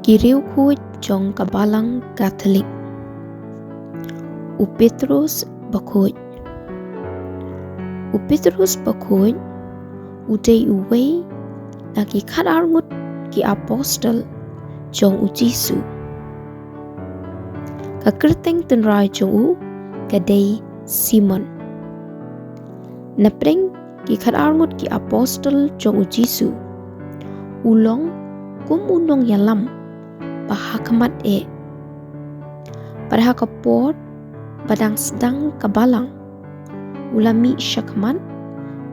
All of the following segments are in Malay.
Riewkhuid jong Balang Katholik. Petrus Bakhuid. Petrus Bakhuid udai uwei lagi kadarngut ki apostol jong Jisu. Kakerteng tenrai jong kadai Simon. Napreng ki kadarngut ki apostol jong Jisu. Ulong kum unong yalam bahakamat pada kapor badang sedang kabalang ulami syakman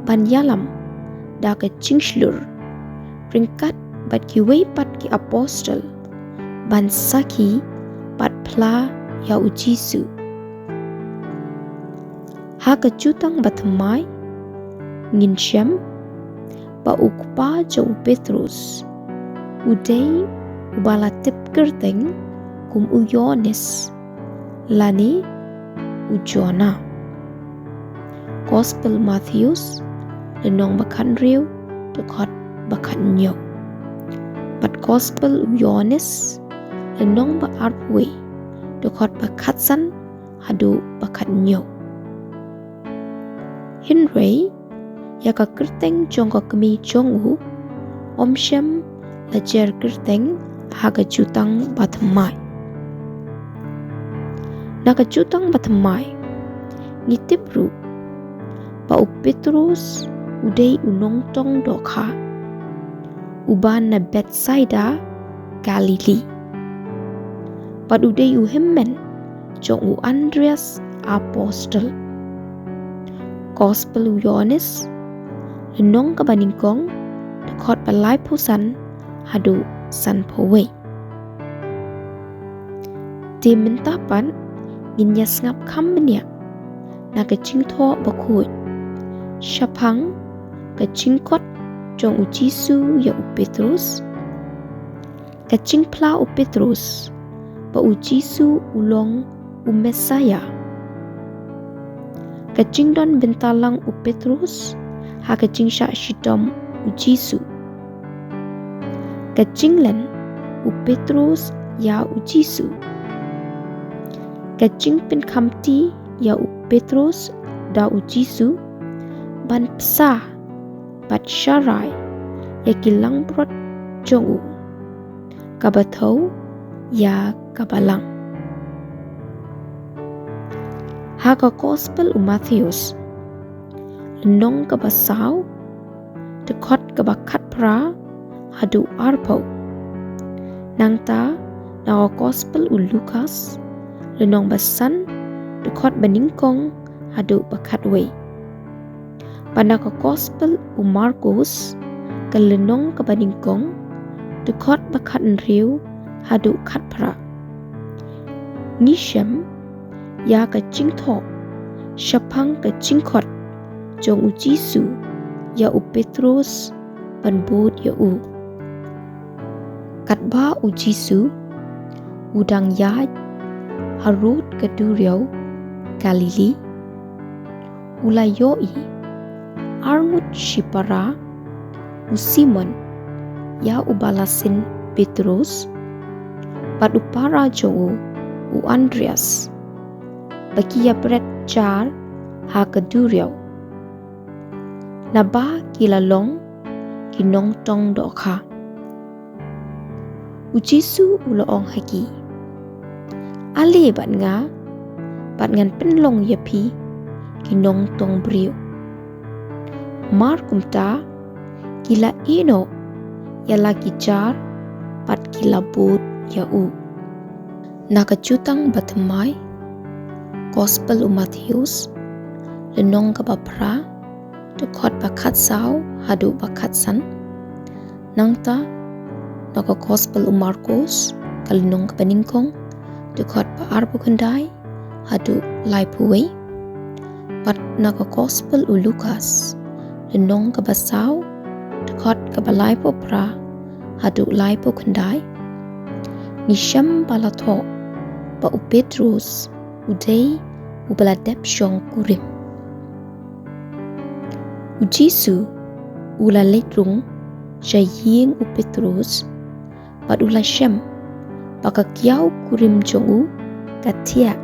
ban yalam da ke cingslur peringkat bat kiwei pat ki apostol ban saki pat pla ya Jisu. Ha ke jutang batamai ngin syam ba ukpa jo Petrus udai ubala tip kerteng kum uyones lani ujona. Gospel Matthews lenong bakan riu dekot bakan nyo. But Gospel uyones lenong ba arpwe dekot bakatsan hadu bakan nyo. Hinrei ya ka kerteng jong ka kemi jongu om syam lajer kerteng haga jutang batamai. Naga jutang batamai ngitibru ba Petrus udai unongtong dokha uban na Bethsaida Galili. Pad udai uhimmen jong Andreas apostol. Gospel Yohanes lenong ka banyngkong dekot balai pusan hadu san powe. Di mentapan nginyas ngap kambenya na kecingtho Bakhuid syapang kecingkot jong Jisu ya Petrus kecingpla Petrus ba Jisu ulong Mesaya kecingdon bentalang Petrus ha kecingsya shidom Jisu kecinglen Petrus ya Jisu kecing pin kamti ya Petrus da Jisu ban psah bat syarai ya kilang prot jongu kabathau ya kabalang. Ha ka Gospel Matthews lenong kabasaw dekot kabakat pra hadu arpau. Nangta na Gospel Lukas lenong basan dekot banyngkong hadu bakatwe. Pada ka Gospel Markus ke lenong ke banyngkong dekot bakat riu hadu katpra. Nisham ya ke cingtho syapang ke cingkot jong Jisu ya Petrus ban bud ya katba Jisu udang ya harut keduriau Galili ulayoi arngut shipara Simon ya ubalasin Petrus padupara jong Andreas bagi ya bret jar ha keduriau naba kilalong kinong tong dokha Jisu uloong hagi ali bat ngan penlong yapi kinong tong brio mar kumta kila ino ya lagi jar pat kila bud ya nakajutang batamai Gospel Matthews lenong kabapra dekot bakat saw hadu bakat san nangta naka Gospel Markus kalenong kabaningkong dekot pa arbo kendai hadu laipuwe pat naka Gospel Lukas lenong kabasaw dekot kabalai popra hadu laipo kendai nisham balato ba Petrus udai ubaladep syong kurim Jisu ula letrung syaying Petrus pad ula syam Pakakiau kurim jongu katia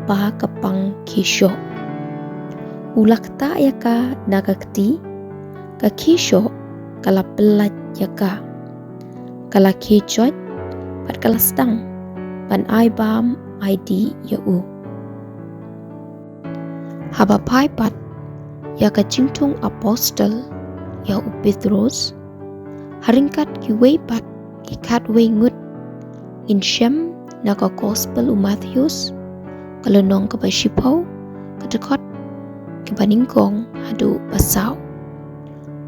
ba kapang kisho. Ulakta yaka nagakti ka kisho kala pelat yaka. Kala kecot pat kala stang ban ai bam ID yau. Haba paipat yaka cingtung apostol yau Petrus haringkat ki weipat ki kat wengut in shem naka gospel Matthews kalau nong ka basipau kadekot ki banyngkong hadu basau.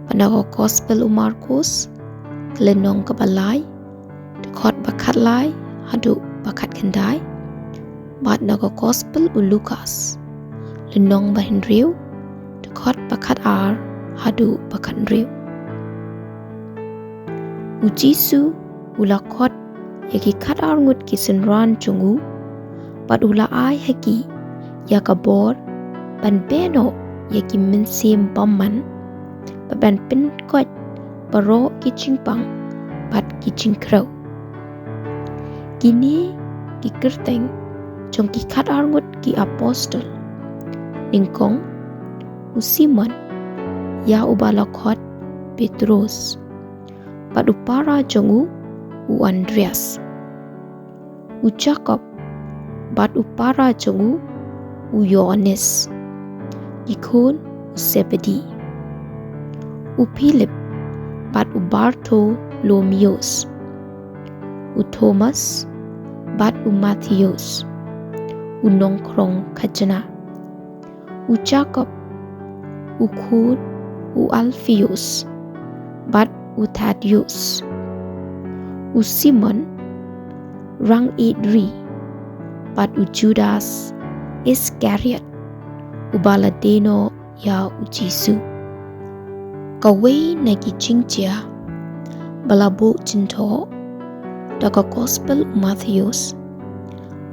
Panaka gospel Markus kalau nong ka balai dekot bakat lai hadu bakat kendai. Bat naka gospel Lukas lenong bahin riu dekot bakat ar hadu bakat riu. Ujisu ulakot yaki kat ar ngut ki senran jongu pat ula ai haki yakabor ban beno yaki mensim baman ban pen kot baro ki cingpang pat ki cingkrau. Kini ki kerteng jong ki kat ar ngut ki apostol ningkong Simon ya ubalakot Petrus pat upara jongu Andreas Jacob bat upara jongu Yohanes ikon Zebedi Philip bat Bartholomeus Thomas bat Mattheus nongkrong kajana Jacob ukun Alpheus bat Thaddeus Simon rang Idri bat Judas Iscariot baladeno ya Jisu. Kawai nagi jingtia balabo jinto daga gospel Matthews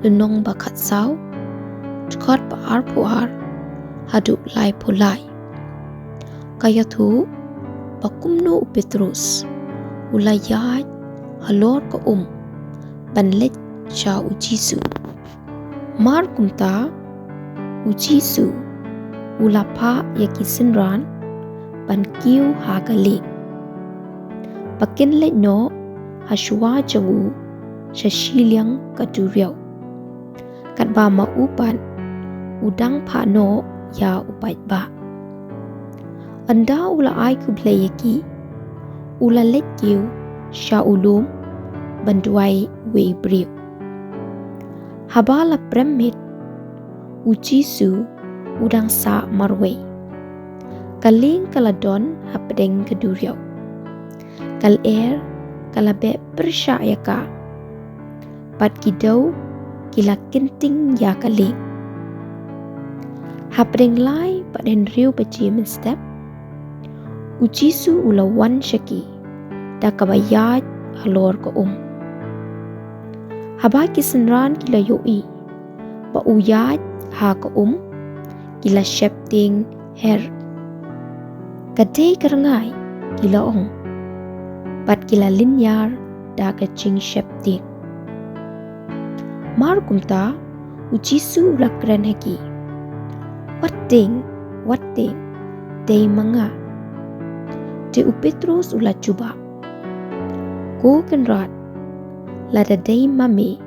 lenong bakat sau dekot paar puar hadu lai pulai. Kaya tu bakumno Petrus ulayat halor ka banlet cha Jisu. Mar kumta Jisu ulapa yaki sinran ban kiu hagaling. Bakin let no haswa jongu shashiliang kaduriau. Kat ba maupan udang pa no ya upait ba. Anda ula ai kublay yaki ula let kiu sha ulum banduai weibriu. Habala premit Jisu udang sa marway. Kaling kaladon hapdeng kaduriau. Kal kalabe persya yaka. Pat kidau kila kinting ya kaling. Hapdeng lai paden riu baci step. Jisu ulawan syaki da kabayat halor ka Haba kisenran kila yoi ba uyat ha ka kila shepting her. Kadai karangai kila bat kila linyar da kacing shepting. Mar kumta Jisu ulakran haki. Wating day manga. De Petrus ula cuba. Ko kenrat lada day mami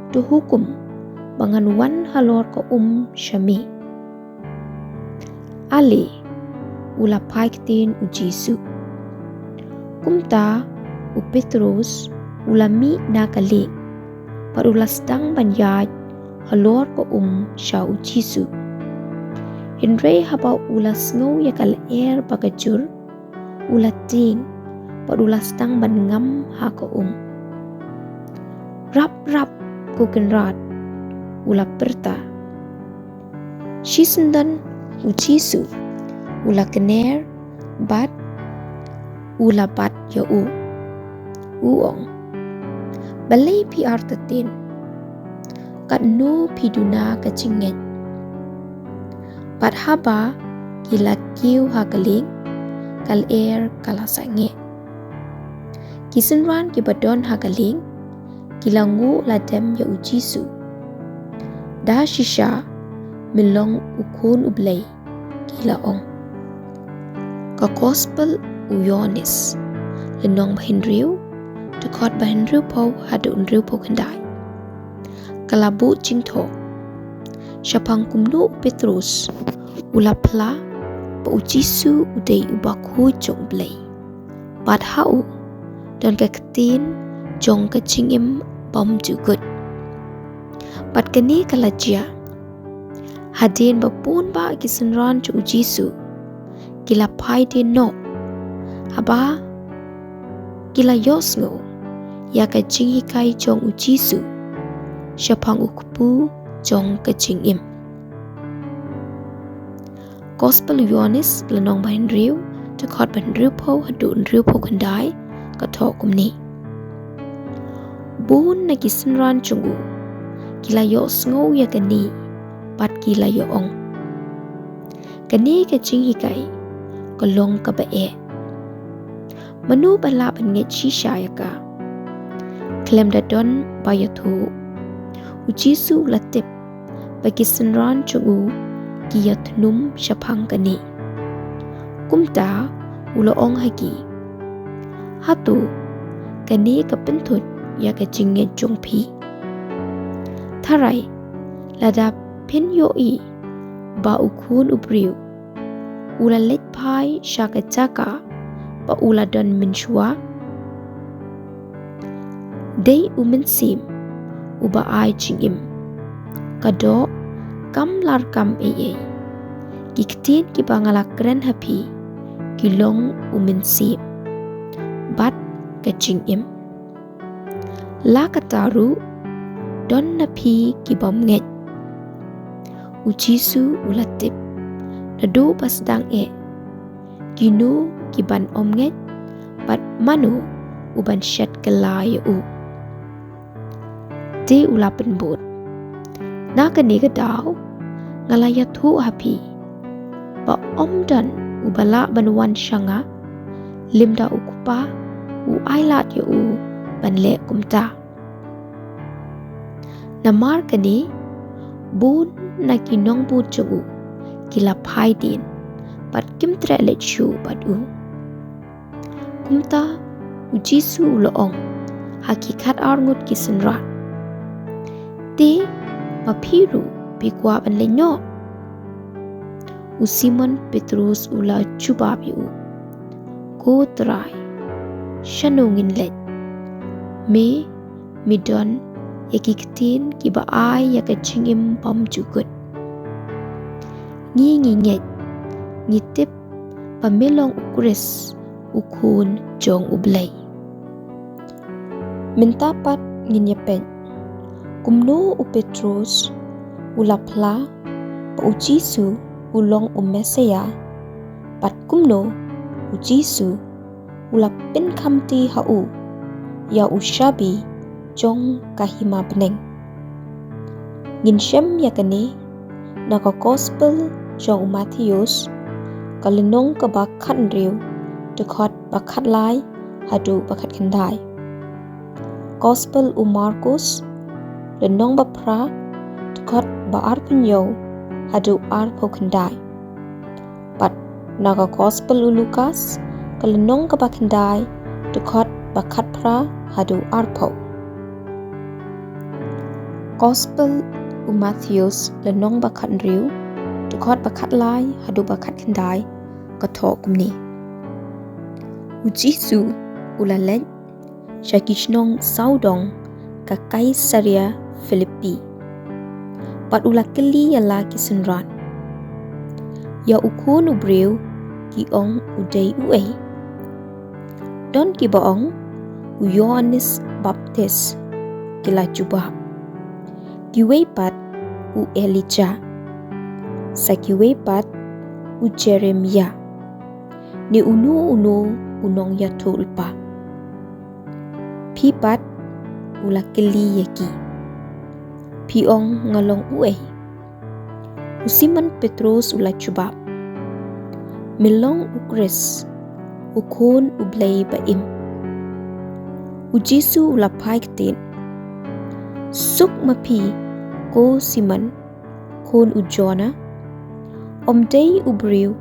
tu hukum bangan wan halor ka syami. Ali ula paiktin Jisu. Kumta Petrus ula mi nakaling par ula stang banyaj halor ka sya Jisu. Hindray haba ula snow yakal bagajur ula ting par ula stang bangam ha ka Rap ko kenrat ula perta. Shisendan Jisu ula kener bat ula bat ya uong. Balay pi artatin kat no piduna kacingit. Pat haba kila kiu hagaling kal kala sange. Kisenran kibadon hagaling kilangu ladem ya ujisu. Da shisha milong ukun ublay kilaong. Ka gospel uyonis lenong bahindriu dekot bahindriu pau hadu undriu pau kendai. Kalabu jingto syapang kumnu Petrus ulapla pa ujisu udai ubakhu jong blay. Bad hau dan keketin jong kecingim bom jugut. Bad keni kalajia hadin bapun ba kisenran jong ujisu kila pai de no haba kila yosngo ya kecing hikai jong ujisu syapang ukupu jong kecingim. Gospel Yohanes lenong bahindriu dekot bahindriu pau hadu undriu pau kendai kato kumni. Bun na kisenran chungu kila yosngo ya kani pat kila yoong. Kani kecing hikai kolong kabae. Manu bala bangit shisha yaka. Klem dadon bayatu. Ujisu latip bagi senran chungu kiyat num syapang kani. Kumta uloong hagi. Hatu kani kepentut ya kecingnya jongpi. Tarai lada pen yoi ba ukun ubriu. Ula let pai syaka jaka ba ula don menshua. Day umensim uba ai jingim. Kado kam lar kam ee. Kiktin ki bangalak keren hapi kilong umensim. Bat kecingim. La kataru don napi ki bomnget. Ujisu ulatip. Nado pasdang Ginu kiban omnget. Bat manu uban syat kelai u. Di ulapan bud. Na kani kedau ngalayat hu hapi. Ba omdan ubala banuan syanga. Limda ukupa u ailat ya u banle kumta. Namar kani bun na kinong bud jungu kila pai din pat kimtre let shu badu. Kumta ujisu loong hakikat arngut kisenrat. Ti mapiru pikwa ban lenyo. Usimon Petrus ula cubab yu. Ko try shanungin let. Me midon yakiktin kiba ay yakachingim pam jugut. Nginginget ngitip pamilong ukris ukun jong ublay. Mintapat nginyepen kumno u Petrus ulapla pa ujisu ulong umesaya pat kumno ujisu ulapin kamti hau ya ushabi jong kahima beneng. Nginshem yakani naka gospel jong Matius kalenong kebakat riu dekot bakat lai hadu bakat kendai. Gospel Markus lenong bapra dekot baar penyo hadu arpo kendai. Pat naga gospel Lukas kalenong kebakendai dekot bakat pra hadu arpo. Gospel Matthews lenong bakat riu dekot bakat lai hadu bakat kendai kato kumni. Ujisu ulalet syakishnong saudong ka Kaisaria Filipi. Pat ula keli yala kisenran. Ya ukun ubriu kiong udai uay. Don kibaong Yohanes Baptis kila jubah. Kiwaypat u Elijah. Sa kiwaypat u Jeremia. Ni unu unong yatulpa. Pipat ula keli yaki. Piong ngalong uay. Usiman Petrus ula cubab. Milong ukris. Ukun ublay baim. Ujisu ula paiktin. Suk mapi ko siman kon ujona om day ubriu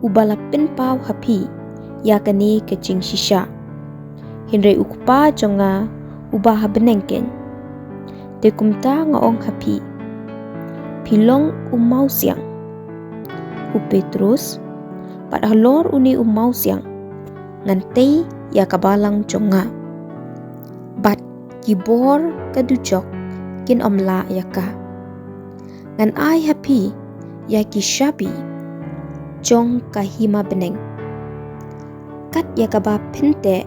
ubalapin pau hapi yakane kecing shisha hinre ukpa jonga ubah benengken de kumta ngaong hapi pilong Mawsiang u Petrus pat halor uni Mawsiang ngantei ya kabalang jonga bat gibor ka dujok kin omla yaka ngan ai happy ya ki shabi jong kahima beneng kat ya kaba pinte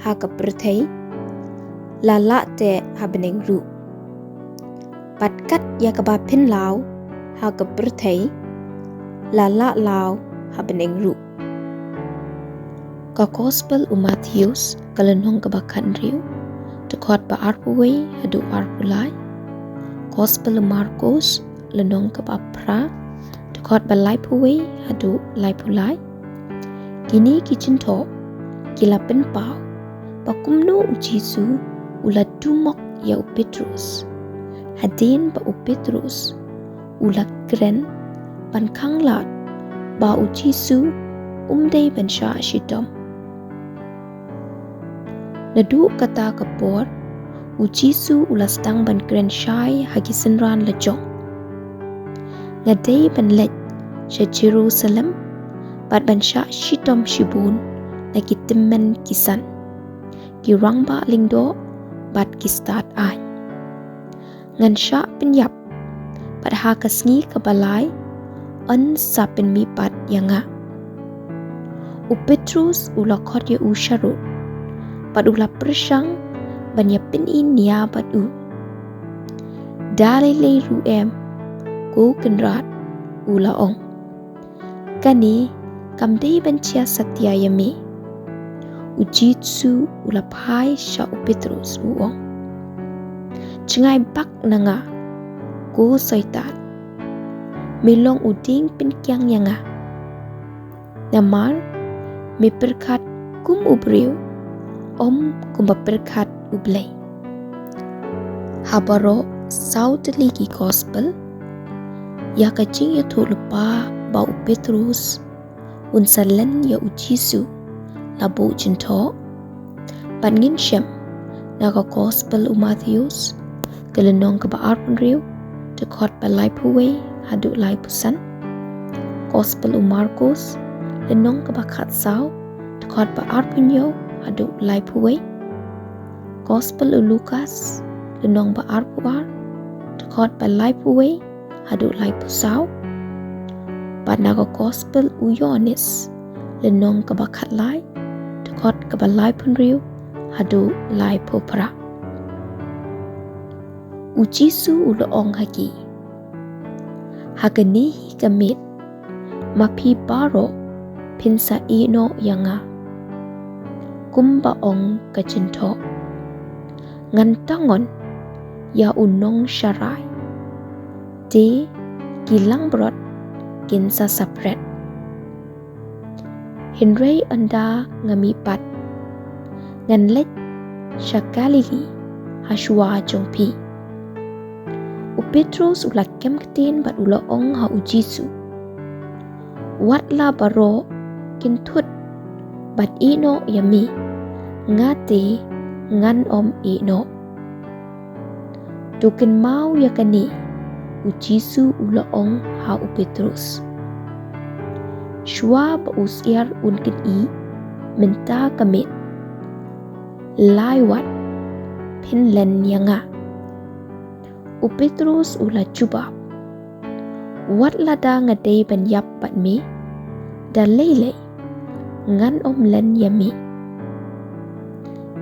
ha ka perthei lala te ha beneng ru pat kat ya kaba pin lao ha ka perthei lala lao ha beneng ru ka gospel Matthews kalenong kabakan riu tekot ba arpuwe hadu arpulai gospel Markus lenong kapapra tekot ba laipuwe hadu laipulai kini kicinto kila penpau bakumno ujisu ula dumok ya u Petrus hadin ba u Petrus ula kren ban kanglat ba ujisu umdei ban sha shitom nadu kata kapor ujisu ulas tang ban kren shai hagi senran lejong ngadei ban let sha Jerusalem bat ban sha shitom shibun na kitemen kisan ki rangba lingdo bat ki start ai ngan sha penyap bat ha kasngi kabalai an sa pen mi pat yanga u Petrus ula khot ye u sharut pat ula persang banya penin niya pat u dale le ru em ko kenrat ula ong kani kamdei bancia satya yami ujitsu ula pai sha u Petrus u ong cengai bak nanga ko saitan milong uding penkyang yanga namar mi perkat kum ubriu om kumba perkat ublay habaro sautli ki gospel ya kacing ya tu lupa ba u Petrus unsalen ya ujisu labu cinto pangin syam naga gospel Matthews kelenong ke baar penriu tekot balai puwe hadu lai pusan gospel Markus lenong ke bakat sau tekot baar punyo hadu lai puwe gospel Lukas lenong baar puar tekot balai puwe hadu lai pusau panaga gospel Yohanes lenong ke bakat lai tekot ke balai punriu hadu lai popra ujisu uloong hagi hagani kamit mapi baro pinsa ino yanga kumba ong kacinto ngantangon ya unong syarai de gilang brot kinsa sapret Henry anda ngamipat nganlet syakalili haswa jongpi u Petrus ula kem ketin bat ula ong ha ujisu watla baro kintut bat ino yami ngate ngan om ino tukin mau yakani ujisu ula ong ha u Petrus shwa ba usiar unkin i menta kamit laiwat pinlen yanga u Petrus ula cuba wat lada ngadei ban yap pat mi da lele ngan om len yami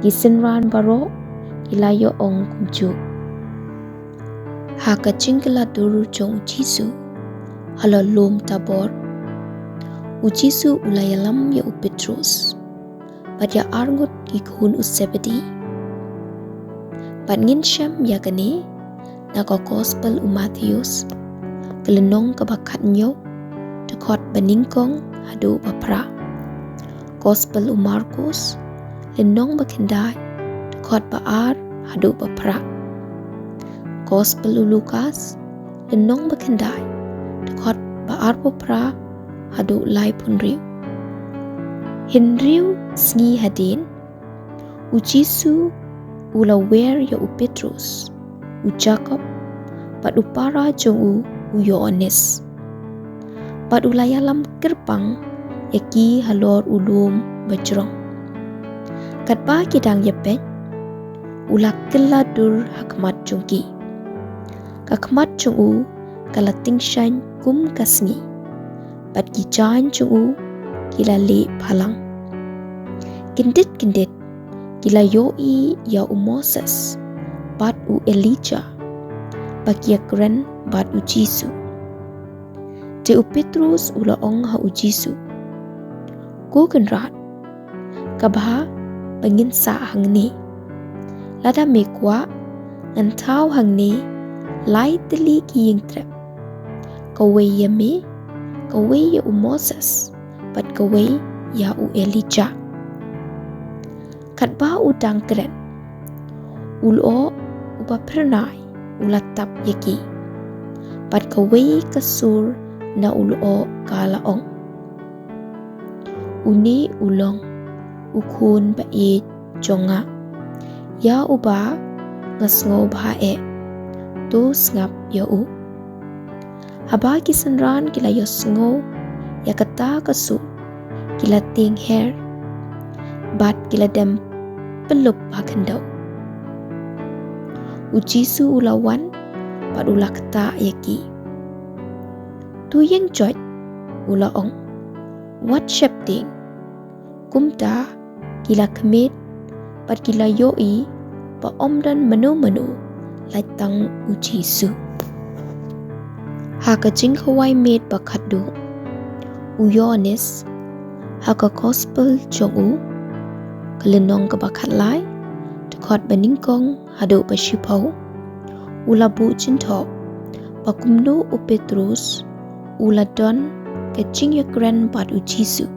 gisenran baro ilayo ong kumju haka cingkela duru jong ujisu hala lom tabor ujisu ulayalam ya u Petrus pada arngut ikun usebedi pangin syam ya gane naga gospel Matthews kelenong kabakatnyo tekot banyngkong hadu bapra gospel Markus lenong bakendai tekot baar hadu bapra Gospel Lukas lenong bekendai dekot baarpo pra hadu lai pun riu. Hin riu sngi hadin u Jisu ula wer ya u Petrus u Jacob pat u para jong u Yohanes pat ulayalam gerbang yaki halor ulum bajrong kat ba kidang yapet ula keladur hakmat jongki kakmat jong u kalating shan kum kasngi pat gijan jong u kila le palang kindit kila yoi ya u Moses pat u Elijah bakia keren bat u Jisu te u Petrus ula ong ha u Jisu ko kenrat kabha bangin sa hang ni lada me kwa ngan tau hang ni lai teli ki ying trep kawe ya me kawe ya u Moses pat kawe ya u Elijah kat ba u dang keren ulo uba pernai ulatap yaki pat kawe kasur na ulo kala ong uni ulong ukun ba e jonga ya uba ngasngo ba e tu ngap ya u haba kisanran kila yosngo ya kata kasu kila ting her bat kila dem pelup hakandau u Jisu ulawan pat ula kata yaki tu yang jot ula ong what shapting kumta kila kemit pat kila yoi pa omdan menu latang u Jisu haka jing hawai met bakadu u Yohanes haka gospel jong u kalenong ka bakat lai dekot banyngkong hadu pasipau ula bu jintok pakumno u Petrus ula don ke jing yakren pat u Jisu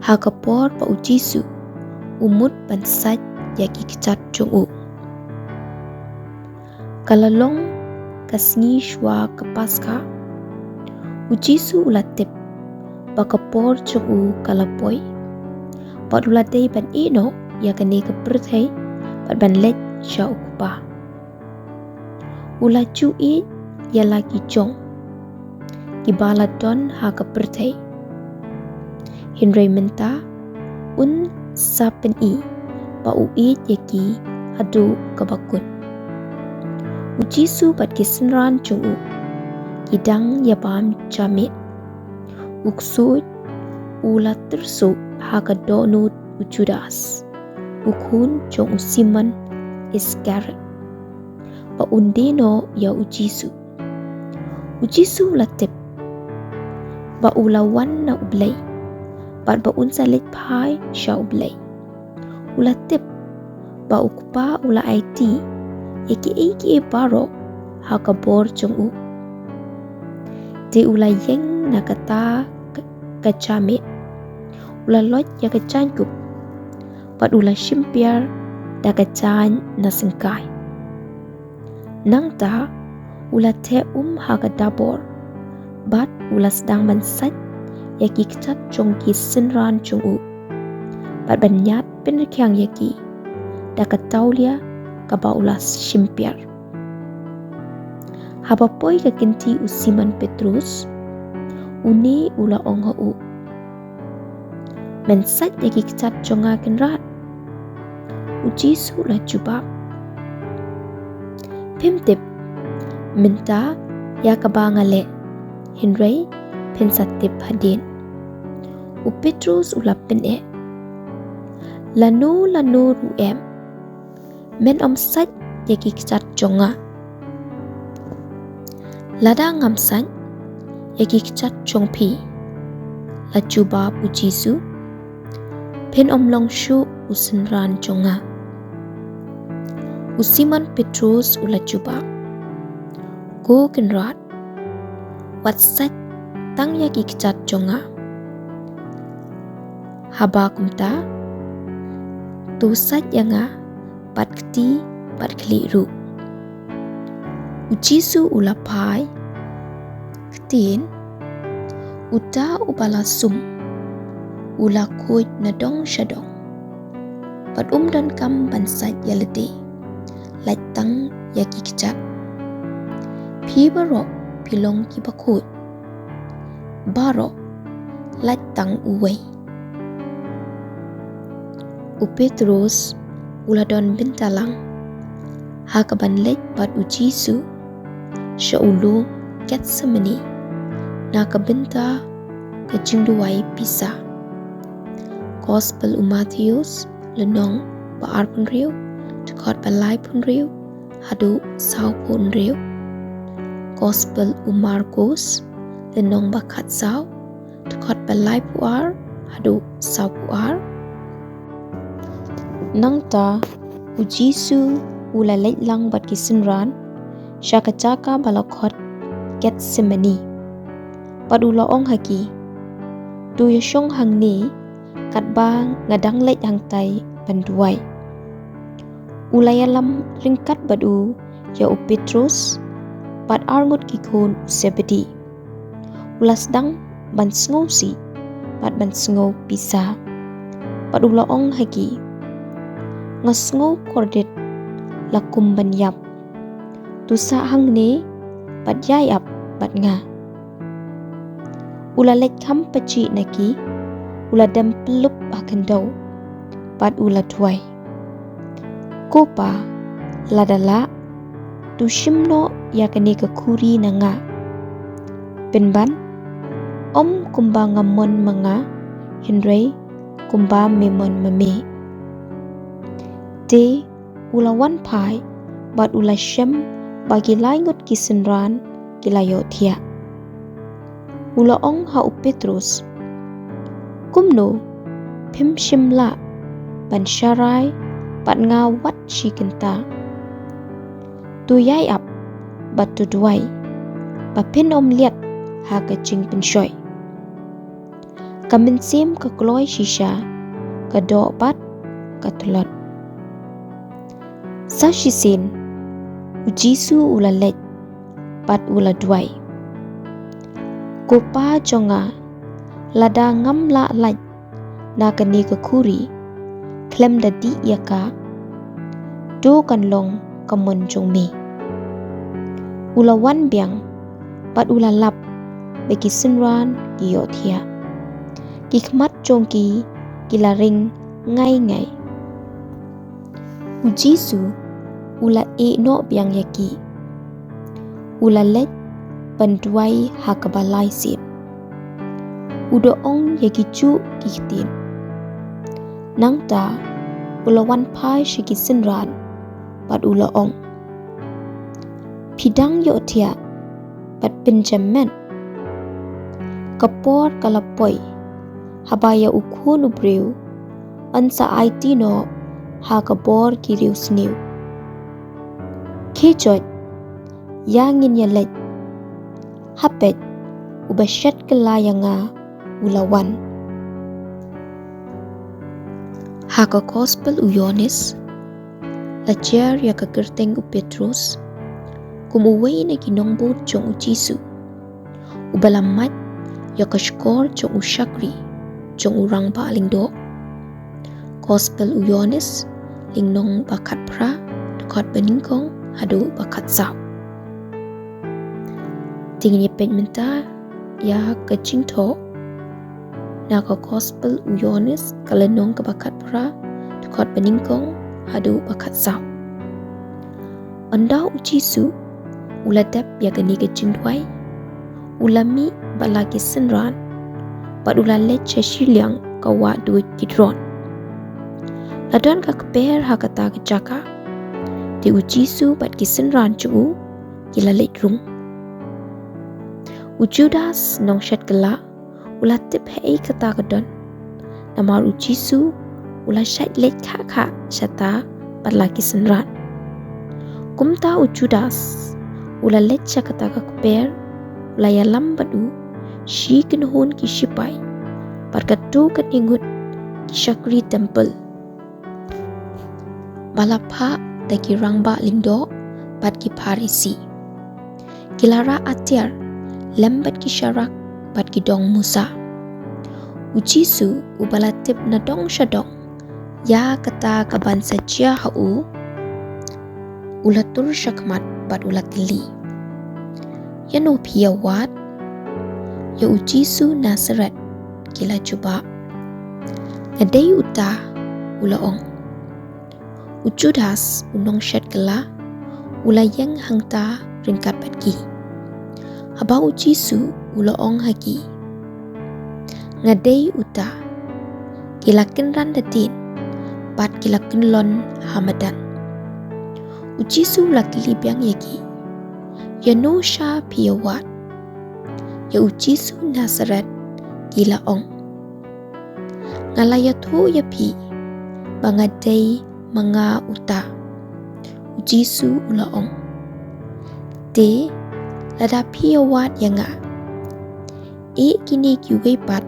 haka por pa u Jisu umut bansat yaki kicat jong u kalalong kasngi shwa kapaska u Jisu ula tip bakapor jong u kalapoi pat ula dei ban ino ya kani keperthai pat ban let sha ukupa ula chu i ya lagi jong kibala don ha keperthai hinrei menta un sapen i pa u i yaki hadu kabakut u Jisu pat kisenran jong u kidang ya pam jamit uksud ula tersu haka donut u Judas ukun jong u Simon Iscariot pa undeno ya u Jisu latip ba ulawan na ublay pat ba unsalit pai sya ublay ulatip ba ukpa ula IT iki baro haka bor jong u te ula yeng na kata kacamit ula lot ya kacan kup pat ula shimpiar da kacan na sengkai nang ta ula te haka dabor bat ula sedang mansat yaki kicat jong ki senran jong u pat banyat penekyang yaki da kataulia kaba ula shimpiar haba poi ka kinti u Simon Petrus uni ula ongha u mensat yaki kicat jonga kenrat u Jisu la jubab pimtip minta ya kabangale hinrei pensatip hadin u Petrus ula pene lanu ruem men omsat yaki kicat jonga lada ngamsan yaki kicat jongpi la jubab u Jisu pen omlong shu usenran jonga u Simon Petrus ula jubab go kenrat watsat tang yaki kicat jonga haba kumta tu sat yanga pat keti pat keli ru Ujisu ulapai ketin uta ubala sum ula kuit nadong syadong pat dan kam bansat yalede laitang yaki kecak pibaro pilong ki Bakhuid baro laitang uway Petrus uladon bintalang hakaban lek pat ujisu syaulu Getsemani nakabinta kejingduai pisa Gospel Matius lenong baar pun riu tekot balai pun riu hadu sau pun riu Gospel Markus lenong bakat sau tekot balai puar hadu sau puar nangta ujisu ula lang bat kisinran syakacaka balakot Getsemani padula ong haki tu yashong hang ni katbang ngadang leit hang tai banduai ulayalam ringkat badu ya Petrus pat arngut kikun sebedi ulas dang ban si pat ban pisa padula ong haki ngasngo kordet lakum banyap tusa hang ni pat yayap pat nga ula lek kam paci naki ula dem pelup akan daw pat ula tuai kopa ladala tu shimno yakani ke kuri na nga penban kumba ngamon mga hinrei kumba memon mame te ula wan pai bat ula shem bagi laingot kisenran kilayo tia ula ong ha Petrus kumno pim shimla ban syarai bat nga wat shikenta tu yai ap bat tu duai ba pin liat ha ka ching penshoy kamin sim ka kloy shisha ka do bat ka tulot sa shisin ujisu ula lek pat ula duai kopa jonga lada ngam la laj na kani ke kuri klem dadi yaka do kan long kamon jong me ula wan biang pat ula lap beki sinran giyothia kikmat jongki kilaring ngai ujisu ula no biang yaki ula lek banduai hakabalai sip udo ong yaki cu kitin nangta ula wan pai shiki sinran pat ula ong pidang yo tia pat Benjamin kapor kalapoi habaya ukun ubreu ansa aitino hakabor kiriu sniu kejot yangin yalek hapet ubashat kelayanga ulawan haka gospel Yohanes lajar ya kagerteng Petrus kumuway na ginongbo jong ujisu ubalamat ya kashkor jong usyakri jong urang paling do gospel Yohanes lingnong bakat pra dekot banyngkong hadu bakat saw tingin yepet menta ya kecing to na ka gospel Yohanes kalenong ke bakat pra dekot banyngkong hadu bakat saw anda ujisu uladap ya gani kecing duai ulami balagi senran pat ulalet chashiliang kawa duit kidron ladon ka keper hakata kejaka di ujisu pat kisenran cu kilalet rung ujudas nong shat gela ulatip hei kata kedon namar ujisu ula shat let kaka shata pat lagi senran kumta ujudas ula let kata ka keper ulaya lambadu shi kenhun ki shipai parkatu keningut ki syakri temple balapha dagi rangba lindo pat ki parisi Kilara atiar lembat kisyarak bat kidong Musa. Ujisu ubalatip na dong syadong ya kata kaban saja hau ulatur syakmat bat ulatili. Yano piyawat ya ujisu Nazaret kila cuba. Ngadai uta ulaong. Ujudas unong syat kela ulayang hangta ringkat batki. Haba ujisu ulaong hagi. Ngadai uta kilakin randatin bat kilakin lon hamadan. Ujisu lakili biang yagi. Yano sya piyawat ya ujisu Nazaret kilaong. Ngalayatu yapi bangadai mga uta ujisu ulaong. Te lada piyawat yanga. Kini kiway pat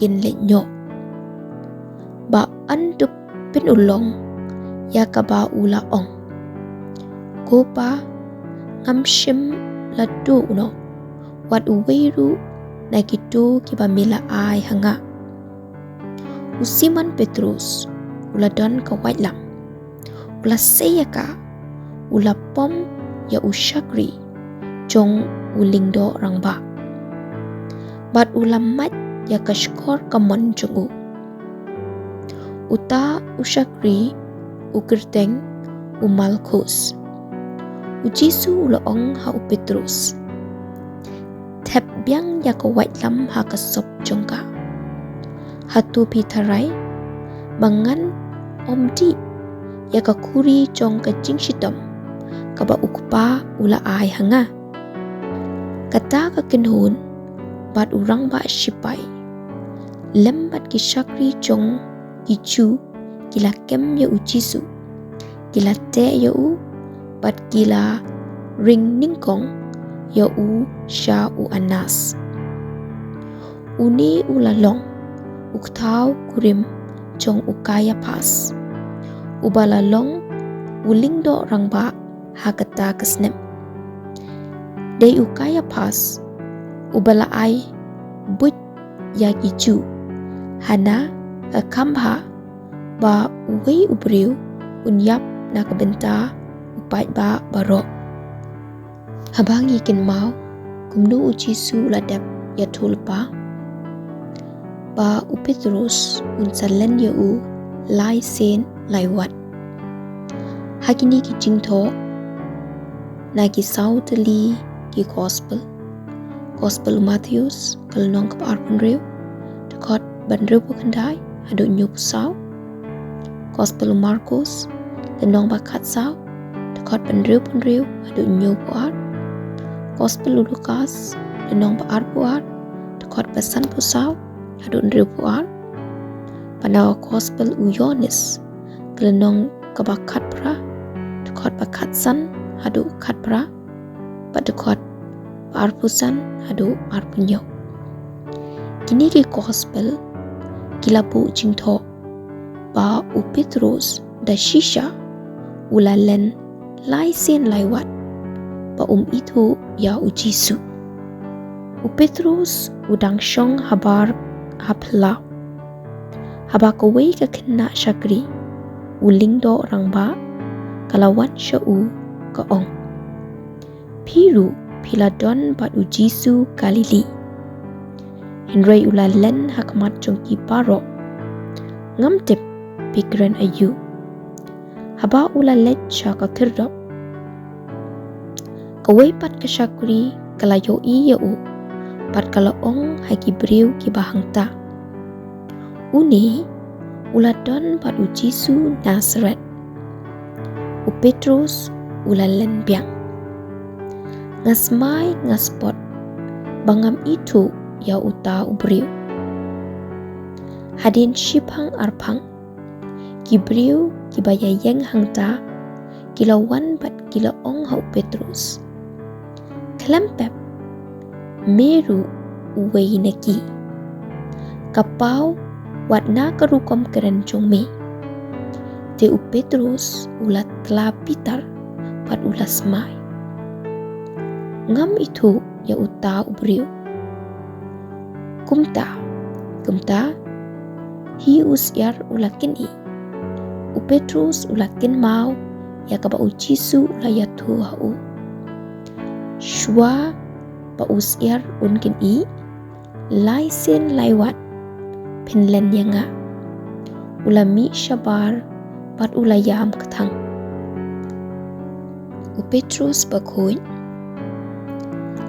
ginlenyo. Ba andup pinulong ya kaba ulaong. Gopa ngamshim ladu no wat uweiru na gitu kibamila ay hanga. Usiman Petrus uladon ka wailam. Ula sayaka ula pom ya usyakri jong ulingdo rangba. Bat ulamat ya kashkor kamon jongu. Uta usyakri ukirteng umalkus. Ujisu ulaong ha Petrus. Tep biang ya ka wailam ha kasop jongka. Hatu pitarai bangan omdi ya ka kuri jong ka jingsitom kaba ukpa ula ay hanga. Kata ka kinhun bat urang ba sipai lembat ki syakri jong ichu kila kem ya ujisu kila te ya u bat kila ring ningkong ya u sya u anas. Uni ulalong uktau kurim jong ukaya pas. Ubalalong ulingdo rangba hakata kesnem. Day ukaya pas ubalaay but ya gicu. Hana kambha ba uway ubriw unyap na kabenta upay ba baro. Habang ikin mau kumnu ujisu ladap ya tulpa. Ba Petrus unsalan ya u lai sen lai wat. Hakini ki jingtho na ki sautali ki gospel. Gospel Matthews kalnong kap arpun rew takot ban rew pukandai ado nyuk saw. Gospel Markus kalnong bakat saw takot ban rew pun rew ado nyuk ar. Gospel Lukas kalnong ba arpu ar takot basan pu saw hadun ribuan. Panawa gospel Yohanes kelenong kebakat pra dekot bakat san hadu kat pra padekot arpusan hadu arpunyo. Kini ki gospel kilapu jingtho ba Petrus da shisha ulalen lai sen laiwat ba itu ya ujisu. Petrus udang syong habar hapla. Haba kaway ka kina syakri ulingdo rangba kalawan syau kaong. Piru piladon bat ujisu Galili. Henry ulalen hakmat jongki paro. Ngamtip pikiran ayu. Haba ulalet sya kakirdop. Kaway pat ka syakri kalayo iyau. Pat kalaong hagi beriw ki bahangta. Uni uladon pat ujisu Nazaret. Petrus ulalen biang. Ngasmai ngaspot bangam itu ya uta ubriw. Hadin shipang arpang kibriw kibayayeng hangta kilawan bat kilaong hau Petrus. Kelempep meru uway neki. Kapaw wat na karukom keren jongme. Te Petrus ulat kla pitar pat ulas mai. ngam itu ya uta ubriu. Kumta hi usyar ulakin i. U Petrus ulakin mau ya kaba ujisu ulayatu hau. Shwa ba usyar unkin i lai sen laiwat pinlen yanga. Ulami syabar pat ulayam ketang. U Petrus Bakhuid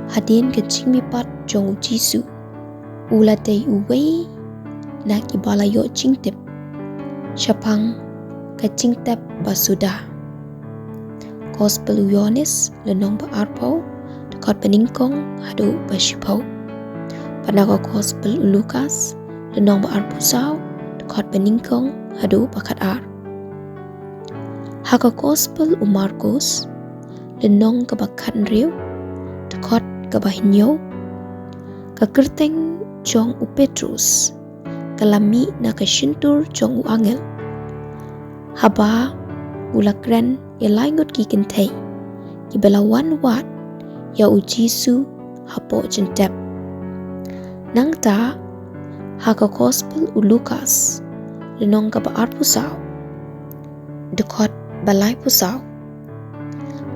hadin kecing mi pat jong ujisu. Ulatay uway na kibalayo cingtip. Syapang kacingtep basuda. Gospel Yohanes lenong baarpau dekat banyngkong hadu basyupau. Panaka Gospel Lukas lenong baarpusau dekat banyngkong hadu bakat ar. Haka Gospel Markus lenong kebakat riu dekat kebahinyo. Kekerteng jong u Petrus kalami na kasyuntur jong u angel. Haba ulakren ilaingot ki kentay ki belawan wat ya u Jisu hapo jentep. Nang ta haka Gospel u Lukas lenong ka baar pusau dekot balai pusau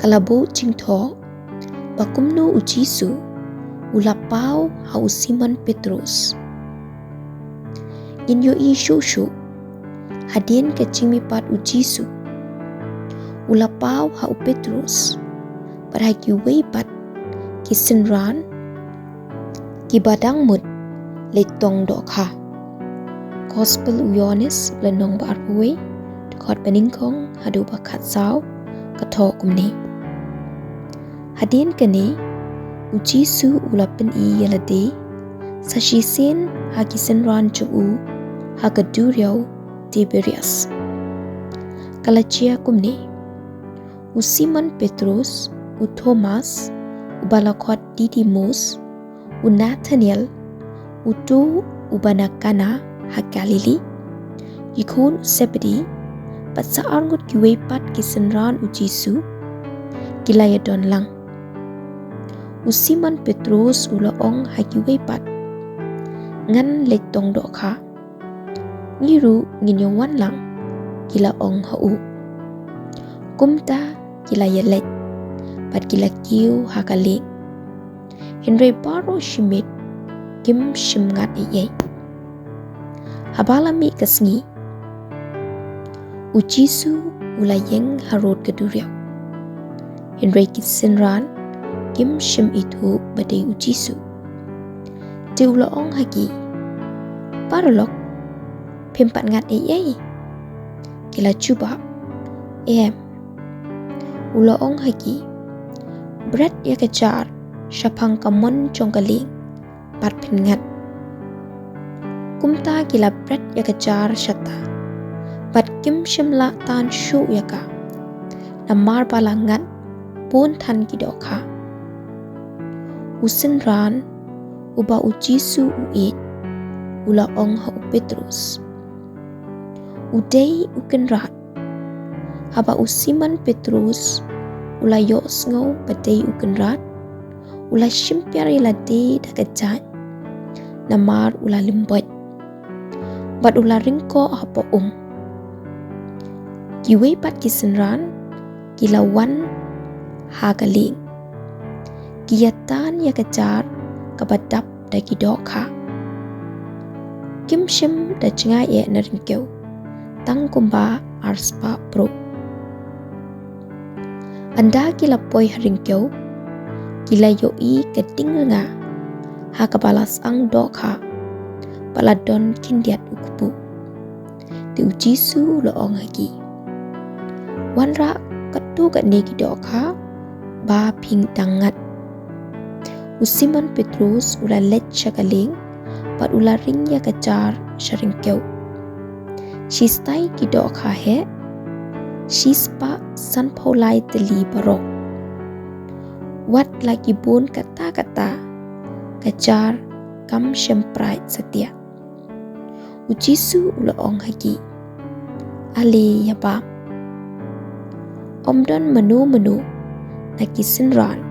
kalabo jingto bakumno u Jisu ulapau hau Simon Petrus. Inyo i shushu hadin kecing mipat u Jisu. Ulapau hau Petrus parhaki weipat kisenran ki badang mut letong dokha. Gospel Yohanes lenong baarpuwe dekat banyngkong hadu bakat sau kato kumni. Hadin kene u Jisu ulapen i yalade sashisin hakisenran ju'u hagaduryau Tiberias. Kalachia kumni u Simon Petrus, u Thomas, u balakot Didimus, u Nathaniel, u tu u banakana ha Galili, yikun Zebedi, pat saarngut kiwepat kisenran u Jisu, kilayadon lang. U Simon Petrus ulaong hakiwepat ngan letong dokha ngiru nginyawan lang kilaong hau. Kumta kilayalet pat kilakiu hakaling Henry baro shimit kim shimngat iyay. Habalami kasngi u Jisu ulayeng harod kaduryaw. Henry kisenran kim shim itu badai u Jisu. Di ulaong hagi paralok pempat ngat iyay. Kila cuba ulaong hagi berat ya kejar syapang kamon jonggaling pat pengat. Kumta kila berat ya kejar syata pat kim shimla tan syu ya ka namar balangat pun tan kidokha. Usenran uba u Jisu uit ulaong hau Petrus. Uday ukenrat haba u Simon Petrus ulayo sngo badai ukenrat ula shimpiari lade dagajat namar ula limbat bad ula ringko hapa kiwe pat kisenran kilawan hagaling kiyatan ya kejar kabadap da kidokha. Kim shim da cngai e na ringkeu tang kumba arspa pro. Anda kila poi haringkeu kila yoi keting nga ha kabalas ang dokha baladon kindiat ukupu. Di Jisu loong hagi wanra katu kat negi dokha ba ping tangat. U Simon Petrus ula let syakaling pat ula ring ya kejar syaringkeu. Shistai ki dokha he shispa san paulai teli barok. Wat lagi bun kata-kata kejar kam syemprai setia. U Jisu ulaong hagi ale yabam omdon menu na kisenran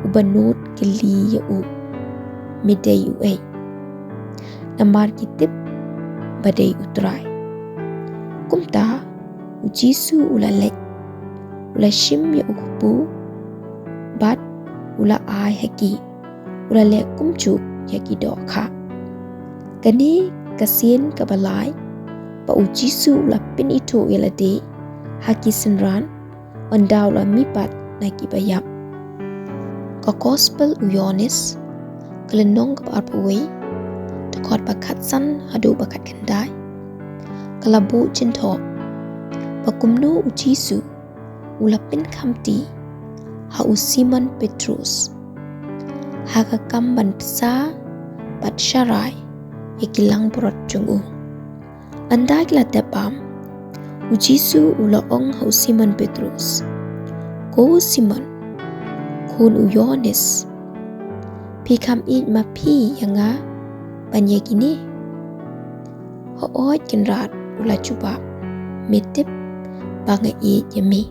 ubanut keli u midai u ai namar kitip badai utrai kumta u Jisu ula lek ula shim ya ukupu bat ula ai haki ula lek kumcu yaki doka kani kasien kabalai pa u Jisu ula pin itu yalade haki senran ondaw la mipat naki bayap ka gospel u Yohanes kelenong ka arpaway takot bakat san hadu bakat kendai kalabu cintok pakumno u Jisu ula pin kamti ha u Simon Petrus haka kamban pesa pat syarai yakilang porot jungu andai la tepam u Jisu ula ong ha u Simon Petrus ko Simon kun u Yohanes pi kam it ma pi yanga banye gini ho oi kenrat ula cuba mitip banga it yami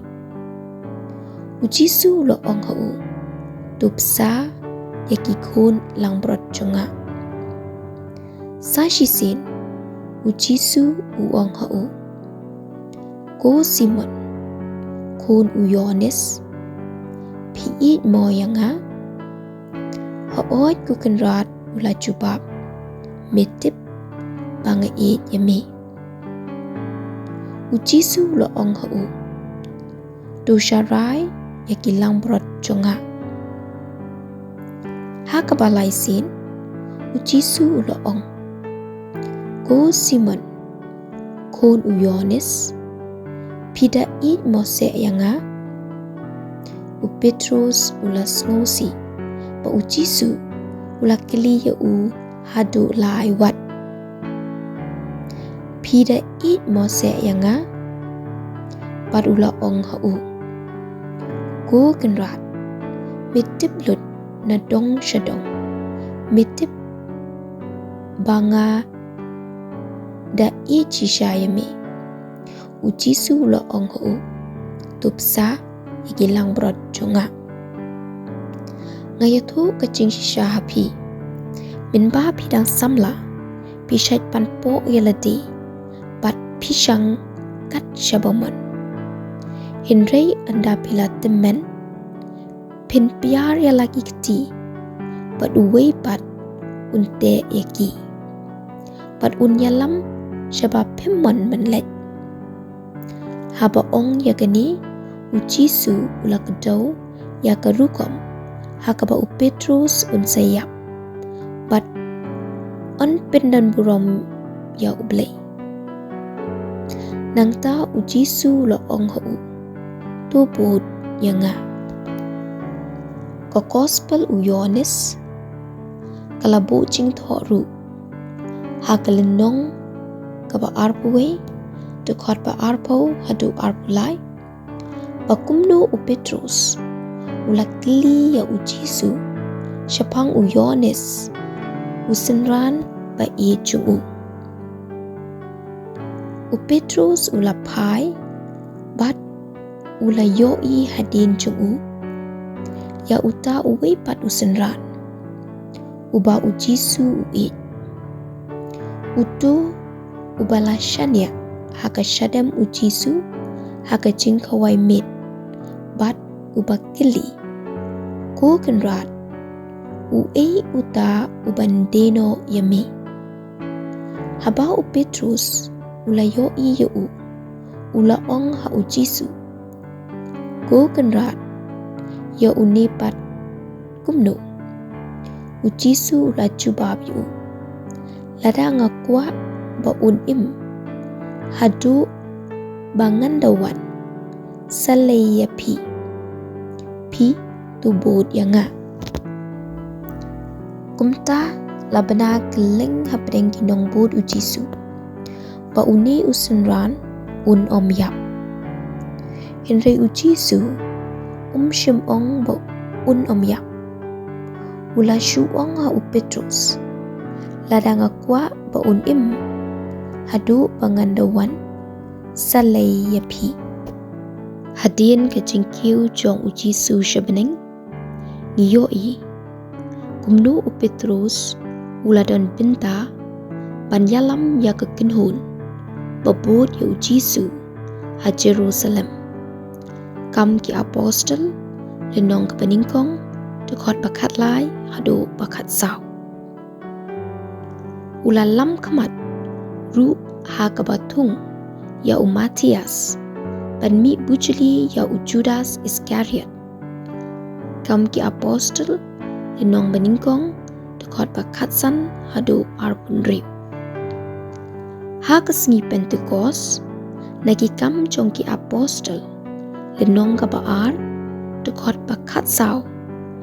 u Jisu ula ong ha u tupsa yaki kun lang brot junga sa shisin u Jisu u ong ha u ko Simon kun u Yohanes pi it mo yanga ha oi ku kenrat ula jubab mitip banga it yami u Jisu ula ong ha u do syarai yakilang brot jonga ha kabalai sin u Jisu ula ong ko Simon kun u Yohanes pida it mo se yanga u Petrus ula sngosi pa u Jisu ula keli ya u hadu lai wat pida it mo se yanga pat ula ong ha u ko kenrat mitip lut na dong shadong mitip banga da i chishayami u Jisu ula ong ha u tupsa igilang brot jonga ngayatu kacing shisha hapi min ba pidang samla pishait panpo yaladi pat pishang kat shabamon Henry anda pila temen pin piar ya lagi keti pat uwei pat unte yaki pat unyalam shaba pemon menlet haba ong yagani u Jisu ula kedau ya kerukom hakaba u Petrus un sayap bat on pendan burom ya ublay nangta u Jisu ula ong ha u tubud yanga ka gospel u Yohanes kalabu jing thoru hakalenong kaba arpuwe dekot ba arpau hadu arpulai pakumno u Petrus ula kili ya u Jisu syapang u Yohanes u senran ba i jungu u Petrus ula pai bat ula yoi hadin jungu ya uta uwei pat u senran uba u Jisu u it utu ubala shania haka shadam u Jisu haka jingkawai mit bat uba kili ko kenrat u uta ubandeno yami haba u Petrus ula yoi ya u ula ong ha u Jisu ko kenrat ya u nipat kumno u Jisu ula jubab yu lada ngakwa ba un im hadu bangandawan salay ya pi tubod yanga kumta labana keleng hapdeng kinong bod u Jisu ba uni usenran un om yap Henry u Jisu shim ong ba un om yap ula shu ong ha u Petrus lada ngakwa ba un im hadu bangandawan salay ya pi hadin ke jingkiu jong u Jisu shabening ngiyoi kumno u Petrus uladon binta banyalam ya kekinhun babut ya u Jisu ha Jerusalem kam ki apostol lenong ke banyngkong dekot bakat lai hado bakat sau ulalam kamat ru ha kabatung ya u Matias ban mi bujeli ya u Judas Iskariot kam ki apostol lenong banyngkong dekot bakat san hado arpun riu ha kesengi Pentecost nagi kam jong ki apostol lenong ka baar dekot bakat sau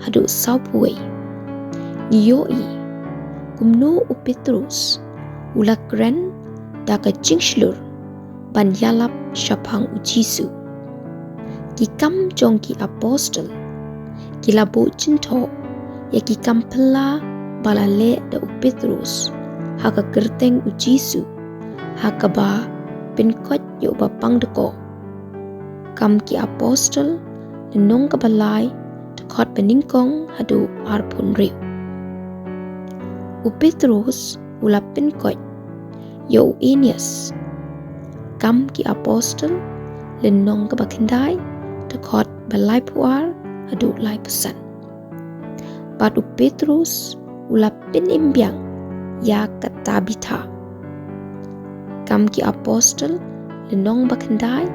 hado sau puwe ngiyoi kumno u Petrus ula kren da ka jingslur ban yalap syapang u Jisu ki kam jong ki apostol ki labo cinto ya ki kam pela balale da u Petrus ha ka gerteng u Jisu ha ka ba pinkot ya u bapang deko kam ki apostol lenong ka balai dekot banyngkong hado arpun riu u Petrus ula pinkot ya u Enias kam ki apostol lenong ka bakendai dekot balai puar hado lai pesan pat u Petrus ula pinimbiang ya katabita kam ki apostol lenong bakendai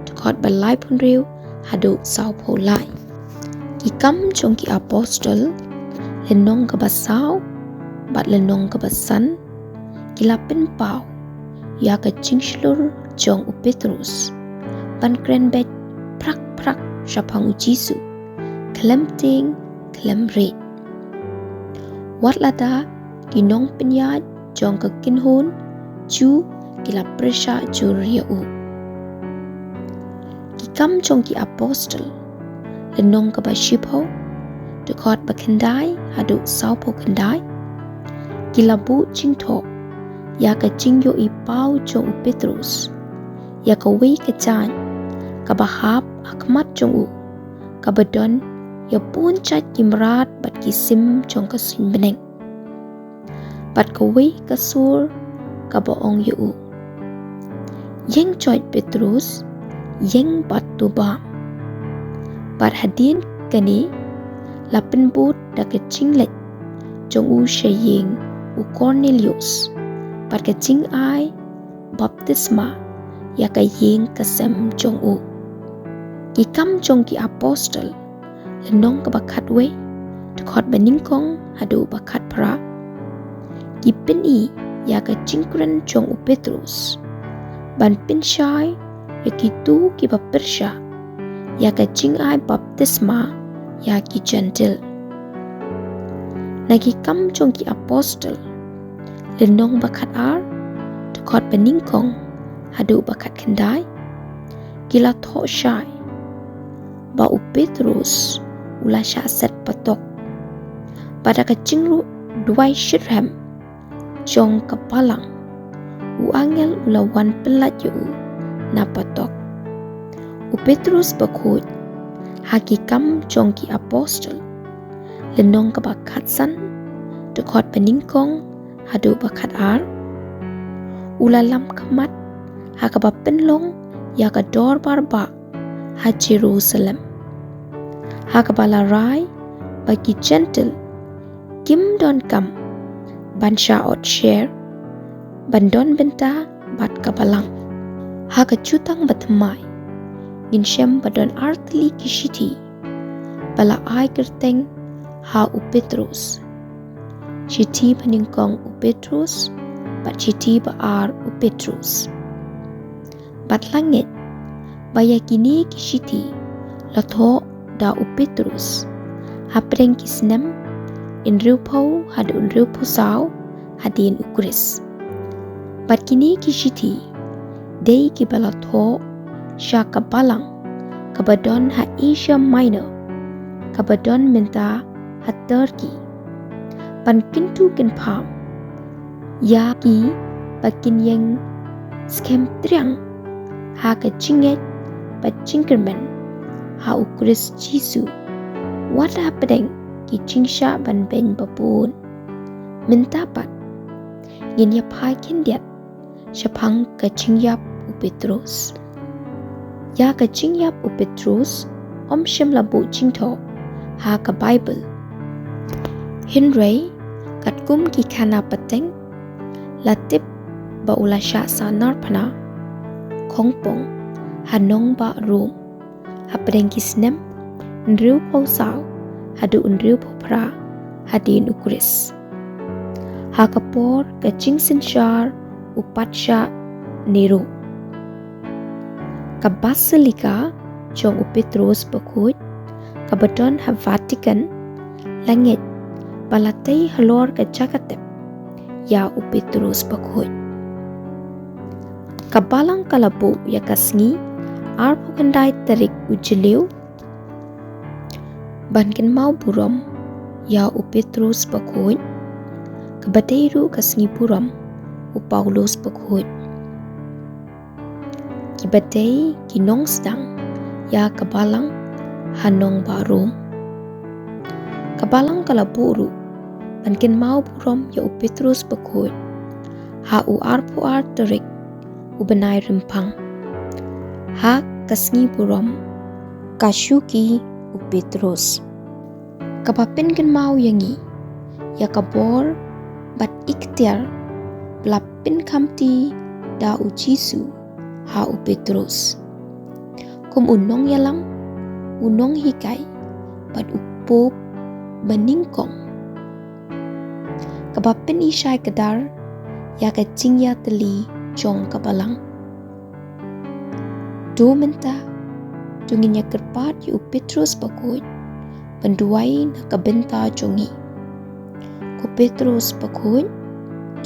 dekot balai pun riu hado sau polai ki kam jong ki apostol lenong ka basau bat lenong ka basan ki lapin pau ya ka jingslur jong u Petrus ban kren bet prak prak syapang u Jisu klem ting klem red wat lada ki nong penyat jong ka kinhun ju ki la presha ju riu ki kam jong ki apostol lenong ka bashipo dekot bakendai hado sau po kendai ki labu jingto ya ka jingyo i pau jong u Petrus ya ka wei ka jan ka bahap akmat jong u ka badon ya pun chat kimrat bat ki sim jong ka sin beneng bat ka wei ka sur ka baong yu u yeng choit Petrus yeng bat tu bam bat hadin kani lapin but da ka jinglet jong u shaying u Cornelius bat ka jing ai baptisma ya ka yeng kasem jong u ki kam jong ki apostol lenong ka bakat we dekot banyngkong hado bakat pra ki pin i ya ka jingkren jong u Petrus ban pin shai ya ki tu ki bapersha ya ka jing ai baptisma ya ki gentil nagi kam jong ki apostol lenong bakat ar dekot banyngkong hado bakat kendai kila tho shai ba u Petrus ula sha set patok pada ka jingru duai shirham jong ka Balang u angel ula wan pelat yu na patok u Petrus Bakhuid haki kam jong ki apostol lenong ka bakat san dekot banyngkong hado bakat ar ula lam kamat ha ka ba penlong ya ka dor barba ha Jerusalem ha ka bala rai bagi gentle kim don kam ban sha ot share ban don benta bat ka Balang ha ka cutang batmai ngin shem badon artli kishiti bala ai kerteng ha u Petrus shiti banyngkong u Petrus bat shiti baar u Petrus bat langit baya kini kishiti latho da u Petrus hapreng kisnem in riupau hadu in riupusau hadin u Kris bat kini kishiti dei ki balatho sha ka Balang kabadon ha Asia Minor kabadon minta ha Turkey pan kintu kin pam ya ki bakin yang skem triang ha ka jinget ba jinkerman ha u Kris Jisu what happening ki cingsha ban ben babun. Mentapat ngin yap hai kendiat syapang ka cingyap u Petrus. Ya ka cingyap u Petrus om syam labu cingtho ha ka Bible. Hinrei kat kum ki kana pateng latip ba ula sya sanar pana kongpong hanong ba room ha pedeng kisnem nriu pau sao hadu nriu pau pra hadin ukris ha kapor ka cingsin syar upat sya niru ka basilika jong u Petrus Bakhuid ka badon ha Vatican langit balatay halor ka jakatep ya u Petrus Bakhuid. Ka Balang Kalabu ya kasngi arpo kandai tarik ujiliu bankin mau buram ya u Petrus Bakhuid ka bateiru kasngi buram u Paulus Bakhuid. Ki batei ki nong sedang ya ka Balang hanong barum. Ka Balang Kalaburu bankin mau buram ya u Petrus Bakhuid ha u arpo tarik ubenai rempang ha kasngi buram kasyuki u Petrus kapapin kan mau yangi ya kabor bat ikhtiar belapin kamti da u Jisu ha u Petrus kum unong yalam unong hikai bat upop banyngkong kapapin isyai kedar ya kacingya teli jong ka Balang. Do menta tungin ya kerpat yu Petrus Bakhuid penduai na kabenta jongi. Ku Petrus Bakhuid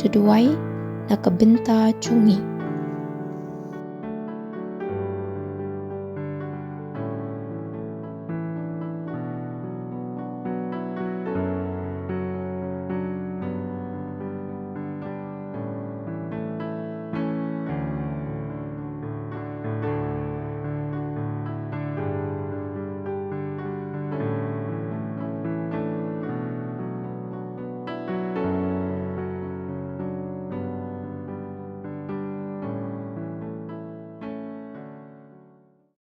juduai na kabenta jongi.